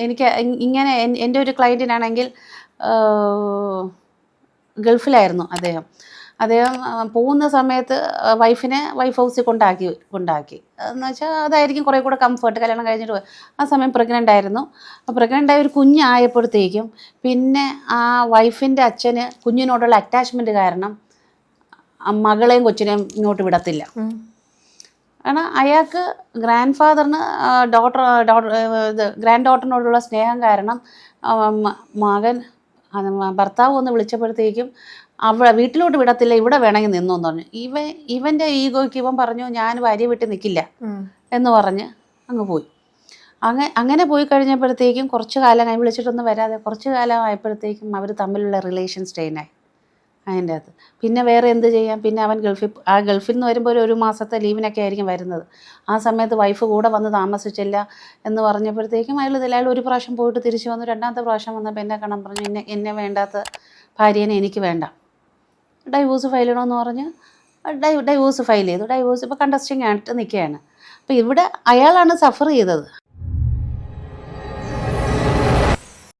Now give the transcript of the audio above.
എനിക്ക് ഇങ്ങനെ എൻ്റെ ഒരു ക്ലയൻറ്റിനാണെങ്കിൽ ഗൾഫിലായിരുന്നു അദ്ദേഹം പോകുന്ന സമയത്ത് വൈഫ് ഹൗസിൽ കൊണ്ടാക്കി എന്ന് വെച്ചാൽ അതായിരിക്കും കുറേ കൂടെ കംഫർട്ട്. കല്യാണം കഴിഞ്ഞിട്ട് ആ സമയം പ്രഗ്നൻ്റ് ആയിരുന്നു. അപ്പോൾ പ്രഗ്നൻ്റ് ആയ ഒരു കുഞ്ഞായപ്പോഴത്തേക്കും പിന്നെ ആ വൈഫിൻ്റെ അച്ഛന് കുഞ്ഞിനോടുള്ള അറ്റാച്ച്മെൻറ്റ് കാരണം മകളെയും കൊച്ചിനെയും ഇങ്ങോട്ട് വിടത്തില്ല. കാരണം അയാൾക്ക് ഗ്രാൻഡ് ഫാദറിന് ഗ്രാൻഡ് ഡോട്ടറിനോടുള്ള സ്നേഹം കാരണം മകൻ ഭർത്താവ് ഒന്ന് വിളിച്ചപ്പോഴത്തേക്കും വീട്ടിലോട്ട് വിടത്തില്ല, ഇവിടെ വേണമെങ്കിൽ നിന്നോന്ന് പറഞ്ഞു. ഇവൻ്റെ ഈഗോയ്ക്ക് ഇവൻ പറഞ്ഞു ഞാൻ ഭാര്യ വിട്ട് നിൽക്കില്ല എന്ന് പറഞ്ഞ് അങ്ങ് പോയി. അങ്ങനെ പോയി കഴിഞ്ഞപ്പോഴത്തേക്കും കുറച്ച് കാലം വിളിച്ചിട്ടൊന്നും വരാതെ കുറച്ച് കാലം ആയപ്പോഴത്തേക്കും അവർ തമ്മിലുള്ള റിലേഷൻ സ്ട്രെയിനായി. അതിൻ്റെ അകത്ത് പിന്നെ വേറെ എന്ത് ചെയ്യാം. പിന്നെ അവൻ ഗൾഫിൽ നിന്ന് വരുമ്പോൾ ഒരു മാസത്തെ ലീവിനൊക്കെ ആയിരിക്കും വരുന്നത്. ആ സമയത്ത് വൈഫ് കൂടെ വന്ന് താമസിച്ചില്ല എന്ന് പറഞ്ഞപ്പോഴത്തേക്കും അയാൾ ഒരു പ്രാവശ്യം പോയിട്ട് തിരിച്ചു വന്നു. രണ്ടാമത്തെ പ്രാവശ്യം വന്നപ്പോൾ എന്നെ കാണാൻ പറഞ്ഞു എന്നെ വേണ്ടാത്ത ഭാര്യേനെ എനിക്ക് വേണ്ട, ഡൈവോഴ്സ് ഫയൽ ചെയ്യണമെന്ന് പറഞ്ഞ് ഡൈവോഴ്സ് ഫയൽ ചെയ്തു. ഡൈവോഴ്സ് ഇപ്പോൾ കണ്ടസ്റ്റിംഗ് ആയിട്ട് നിൽക്കുകയാണ്. അപ്പോൾ ഇവിടെ അയാളാണ് സഫർ ചെയ്തത്.